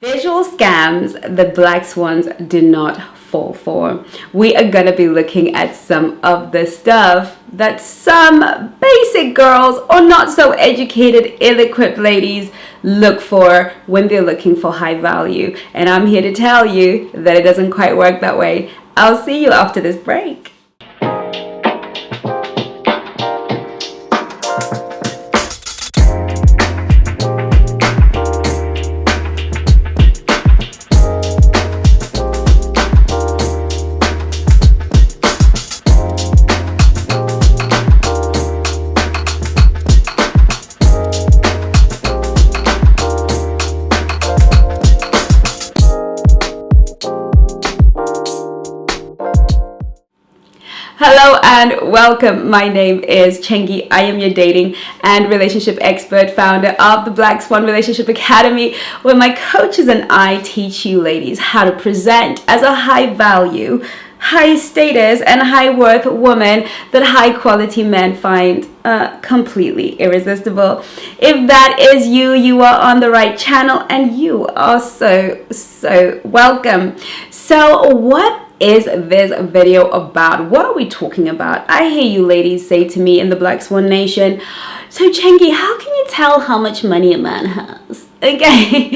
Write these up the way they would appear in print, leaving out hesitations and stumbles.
Visual scams that Black Swans do not fall for. We are going to be looking at some of the stuff that some basic girls or not so educated, ill-equipped ladies look for when they're looking for high value. And I'm here to tell you that it doesn't quite work that way. I'll see you after this break. Hello and welcome. My name is Chengi. I am your dating and relationship expert, founder of the Black Swan Relationship Academy, where my coaches and I teach you ladies how to present as a high value, high status and high worth woman that high quality men find completely irresistible. If that is you, you are on the right channel and you are so welcome. So what is this video about? What are we talking about? I hear you ladies say to me in the Black Swan Nation, so Chengi, how can you tell how much money a man has? Okay,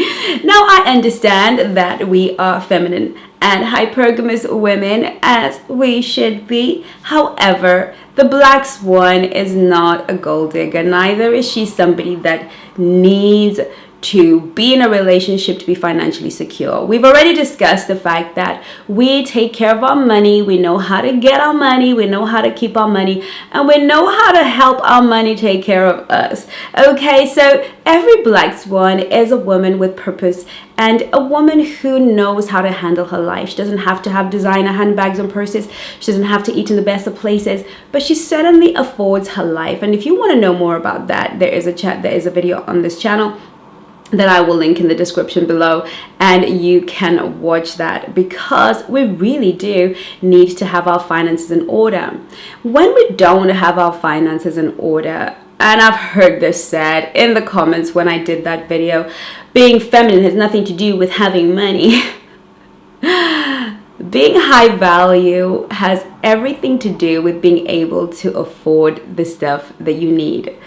now I understand that we are feminine and hypergamous women, as we should be. However, the Black Swan is not a gold digger. Neither is she somebody that needs to be in a relationship to be financially secure. We've already discussed the fact that we take care of our money, we know how to get our money, we know how to keep our money, and we know how to help our money take care of us. Okay, so every Black Swan is a woman with purpose and a woman who knows how to handle her life. She doesn't have to have designer handbags and purses. She doesn't have to eat in the best of places, but she certainly affords her life. And if you want to know more about that, there is a video on this channel that I will link in the description below, and you can watch that, because we really do need to have our finances in order. When we don't have our finances in order, and I've heard this said in the comments when I did that video, being feminine has nothing to do with having money. Being high value has everything to do with being able to afford the stuff that you need.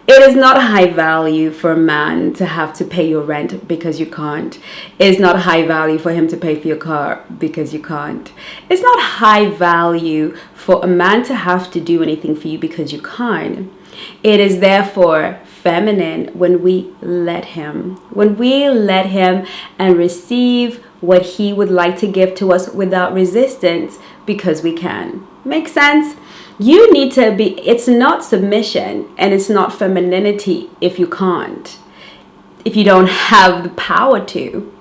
It is not high value for a man to have to pay your rent because you can't. It's not high value for him to pay for your car because you can't. It's not high value for a man to have to do anything for you because you can't. It is therefore feminine when we let him. When we let him and receive what he would like to give to us without resistance, because we can. Make sense? You need to be, it's not submission and it's not femininity if you can't. If you don't have the power to,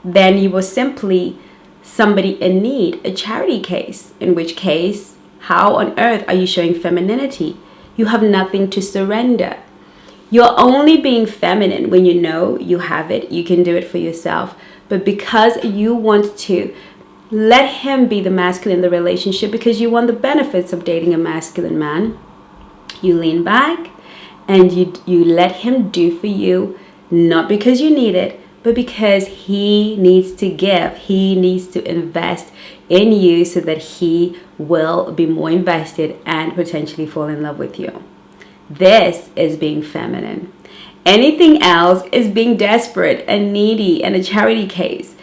then you are simply somebody in need, a charity case, in which case, how on earth are you showing femininity? You have nothing to surrender. You're only being feminine when you know you have it, you can do it for yourself. But because you want to let him be the masculine in the relationship, because you want the benefits of dating a masculine man, you lean back and you let him do for you, not because you need it, but because he needs to give. He needs to invest in you so that he will be more invested and potentially fall in love with you. This is being feminine. Anything else is being desperate and needy and a charity case.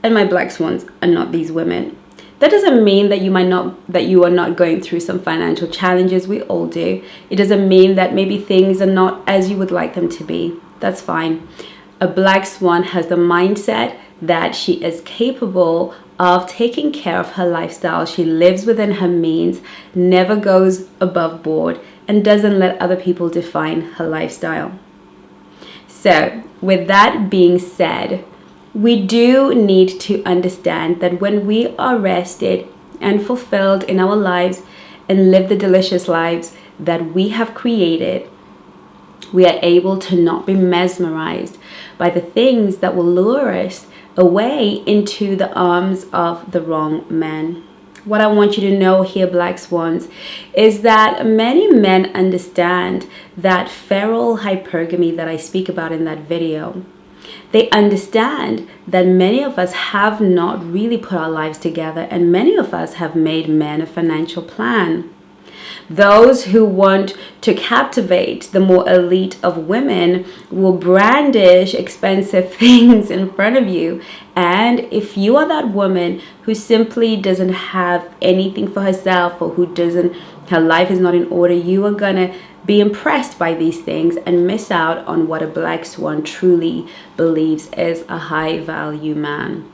And my Black Swans are not these women. That doesn't mean that you are not going through some financial challenges. We all do. It doesn't mean that maybe things are not as you would like them to be. That's fine. A Black Swan has the mindset that she is capable of taking care of her lifestyle. She lives within her means, never goes above board, and doesn't let other people define her lifestyle. So, with that being said, we do need to understand that when we are rested and fulfilled in our lives and live the delicious lives that we have created, we are able to not be mesmerized by the things that will lure us away into the arms of the wrong man. What I want you to know here, Black Swans, is that many men understand that feral hypergamy that I speak about in that video. They understand that many of us have not really put our lives together, and many of us have made men a financial plan. Those who want to captivate the more elite of women will brandish expensive things in front of you. And if you are that woman who simply doesn't have anything for herself, or who doesn't, her life is not in order, you are gonna be impressed by these things and miss out on what a Black Swan truly believes is a high value man.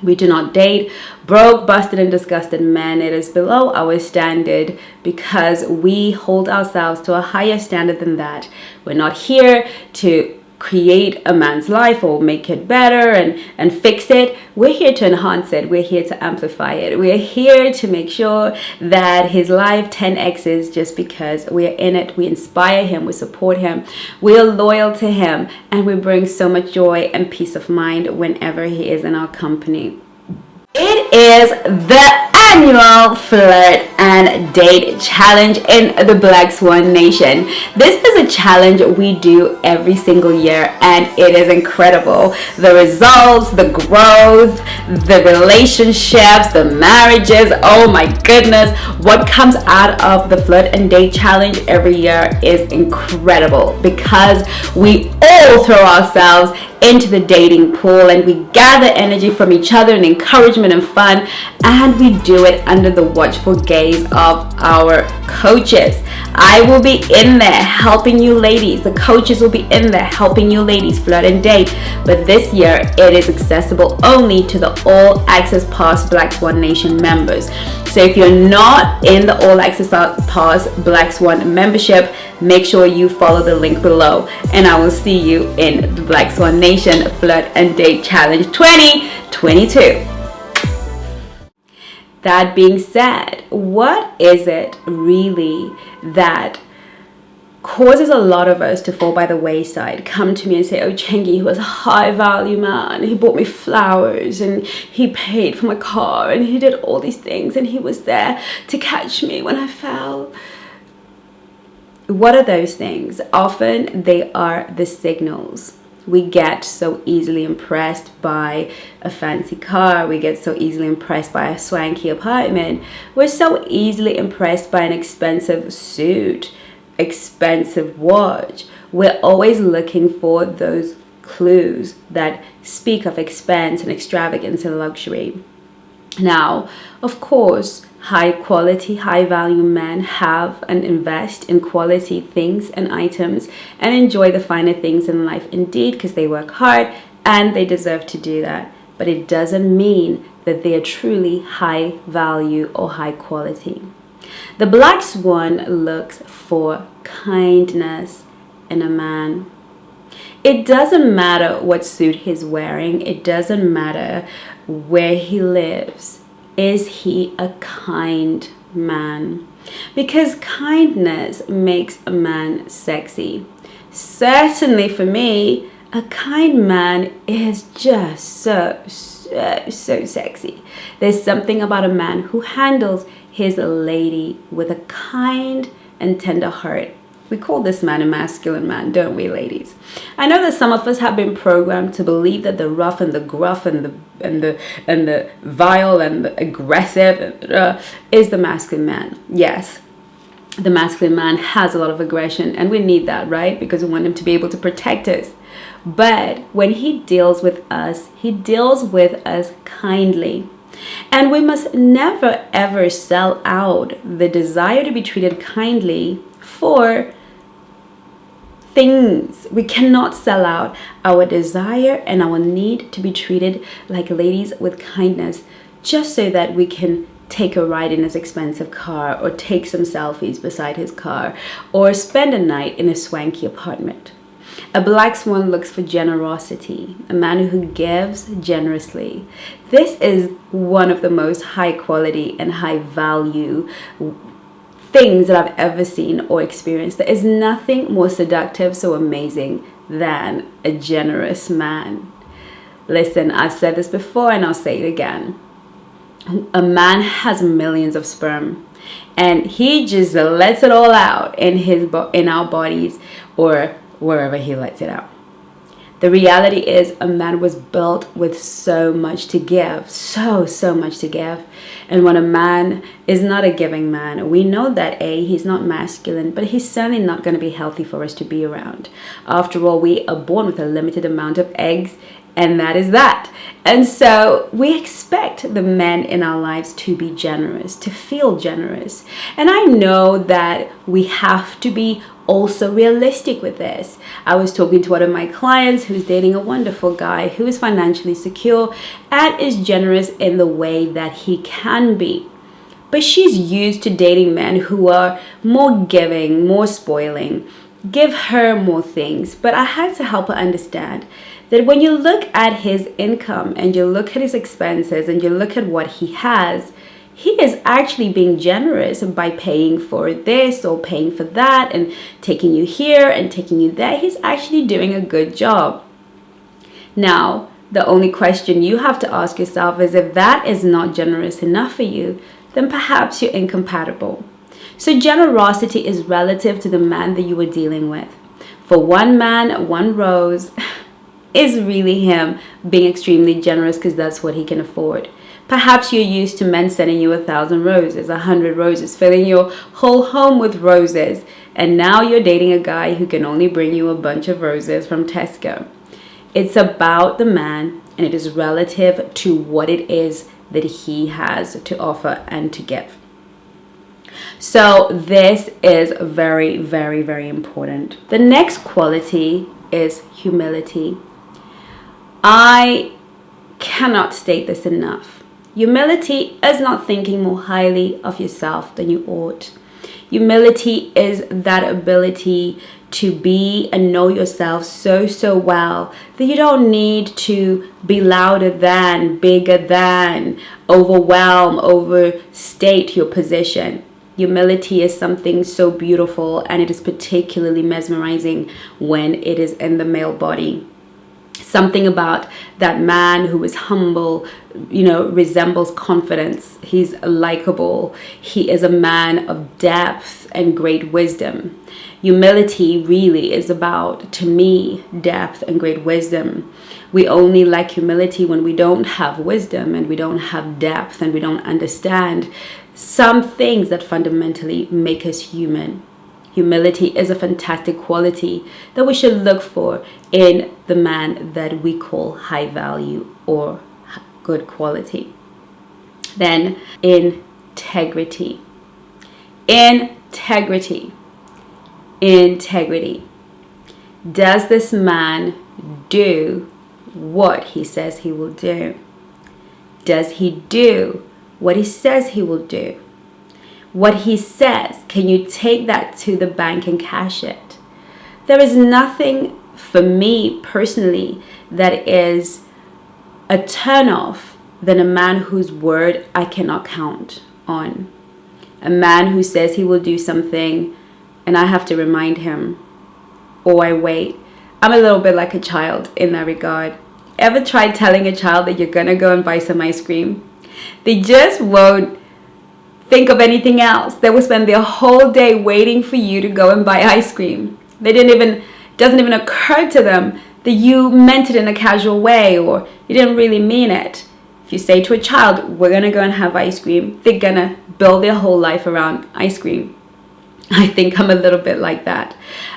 We do not date broke, busted, and disgusted men. It is below our standard because we hold ourselves to a higher standard than that. We're not here to create a man's life or make it better and fix it. We're here to enhance it. We're here to amplify it. We're here to make sure that his life 10x's just because we're in it. We inspire him. We support him. We're loyal to him. And we bring so much joy and peace of mind whenever he is in our company. It is the annual Flirt and Date Challenge in the Black Swan Nation. This is a challenge we do every single year, and it is incredible. The results, the growth, the relationships, the marriages, oh my goodness. What comes out of the Flirt and Date Challenge every year is incredible because we all throw ourselves into the dating pool and we gather energy from each other and encouragement and fun, and we do it under the watchful gaze of our coaches. I will be in there helping you ladies. The coaches will be in there helping you ladies flirt and date. But this year it is accessible only to the All Access Pass Black Swan Nation members. So if you're not in the All Access Pass Black Swan membership, make sure you follow the link below, and I will see you in the Black Swan Nation Flirt and Date Challenge 2022. That being said, what is it really that causes a lot of us to fall by the wayside? Come to me and say, oh, Chengi, he was a high value man. He bought me flowers and he paid for my car and he did all these things and he was there to catch me when I fell. What are those things? Often they are the signals. We get so easily impressed by a fancy car. We get so easily impressed by a swanky apartment. We're so easily impressed by an expensive suit, expensive watch. We're always looking for those clues that speak of expense and extravagance and luxury. Now, of course, high quality, high value men have and invest in quality things and items and enjoy the finer things in life indeed, because they work hard and they deserve to do that. But it doesn't mean that they are truly high value or high quality. The Black Swan looks for kindness in a man. It doesn't matter what suit he's wearing. It doesn't matter where he lives. Is he a kind man? Because kindness makes a man sexy. Certainly for me, a kind man is just so sexy. There's something about a man who handles his lady with a kind and tender heart. We call this man a masculine man, don't we, ladies? I know that some of us have been programmed to believe that the rough and the gruff and the vile and the aggressive is the masculine man. Yes, the masculine man has a lot of aggression, and we need that, right? Because we want him to be able to protect us. But when he deals with us kindly. And we must never ever sell out the desire to be treated kindly for things. We cannot sell out our desire and our need to be treated like ladies with kindness just so that we can take a ride in his expensive car, or take some selfies beside his car, or spend a night in a swanky apartment. A Black Swan looks for generosity, a man who gives generously. This is one of the most high quality and high value things that I've ever seen or experienced. There is nothing more seductive, so amazing, than a generous man. Listen, I've said this before and I'll say it again. A man has millions of sperm and he just lets it all out in our bodies or wherever he lets it out. The reality is a man was built with so much to give, so much to give. And when a man is not a giving man, we know that he's not masculine, but he's certainly not going to be healthy for us to be around. After all, we are born with a limited amount of eggs, and that is that. And so we expect the men in our lives to be generous, to feel generous. And I know that we have to be also realistic with this. I was talking to one of my clients who's dating a wonderful guy who is financially secure and is generous in the way that he can be. But she's used to dating men who are more giving, more spoiling, give her more things. But I had to help her understand that when you look at his income and you look at his expenses and you look at what he has, he is actually being generous by paying for this or paying for that and taking you here and taking you there. He's actually doing a good job. Now, the only question you have to ask yourself is, if that is not generous enough for you, then perhaps you're incompatible. So generosity is relative to the man that you are dealing with. For one man, one rose is really him being extremely generous because that's what he can afford. Perhaps you're used to men sending you 1,000 roses, 100 roses, filling your whole home with roses. And now you're dating a guy who can only bring you a bunch of roses from Tesco. It's about the man, and it is relative to what it is that he has to offer and to give. So this is very, very, very important. The next quality is humility. I cannot state this enough. Humility is not thinking more highly of yourself than you ought. Humility is that ability to be and know yourself so well that you don't need to be louder than, bigger than, overwhelm, overstate your position. Humility is something so beautiful, and it is particularly mesmerizing when it is in the male body. Something about that man who is humble, resembles confidence. He's likable. He is a man of depth and great wisdom. Humility really is about, to me, depth and great wisdom. We only lack humility when we don't have wisdom and we don't have depth and we don't understand some things that fundamentally make us human. Humility is a fantastic quality that we should look for in the man that we call high value or good quality. Then integrity. Integrity. Does this man do what he says he will do? Does he do what he says he will do? What he says, can you take that to the bank and cash it? There is nothing for me personally that is a turnoff than a man whose word I cannot count on. A man who says he will do something and I have to remind him, or I wait. I'm a little bit like a child in that regard. Ever tried telling a child that you're gonna go and buy some ice cream? They just won't think of anything else. They will spend their whole day waiting for you to go and buy ice cream. Doesn't even occur to them that you meant it in a casual way or you didn't really mean it. If you say to a child, we're gonna go and have ice cream, they're gonna build their whole life around ice cream. I think I'm a little bit like that.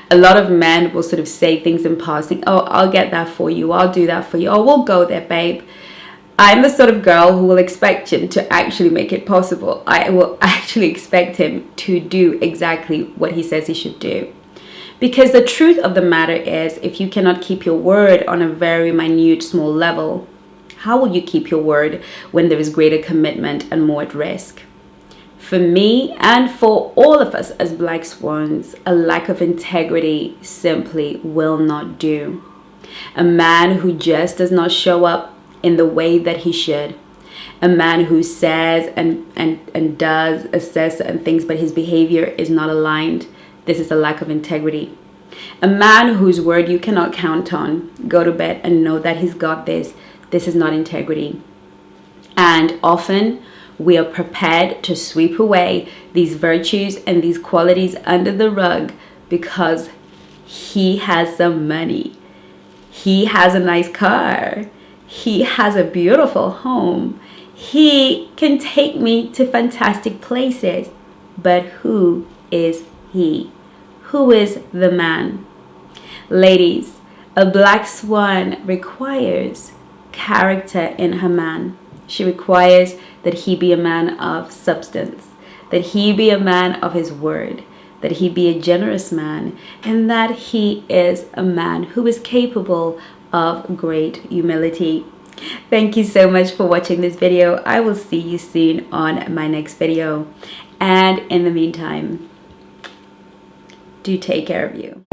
A lot of men will sort of say things in passing. Oh, I'll get that for you. I'll do that for you. Oh, we'll go there, babe. I'm the sort of girl who will expect him to actually make it possible. I will actually expect him to do exactly what he says he should do. Because the truth of the matter is, if you cannot keep your word on a very minute, small level, how will you keep your word when there is greater commitment and more at risk? For me and for all of us as Black Swans, a lack of integrity simply will not do. A man who just does not show up in the way that he should. A man who says and does assess certain things, but his behavior is not aligned. This is a lack of integrity. A man whose word you cannot count on. Go to bed and know that he's got this. This is not integrity. And often we are prepared to sweep away these virtues and these qualities under the rug because he has some money. He has a nice car. He has a beautiful home. He can take me to fantastic places. But who is he? Who is the man? Ladies, a black swan requires character in her man. She requires that he be a man of substance, that he be a man of his word, that he be a generous man, and that he is a man who is capable of great humility. Thank you so much for watching this video. I will see you soon on my next video. And in the meantime, do take care of you.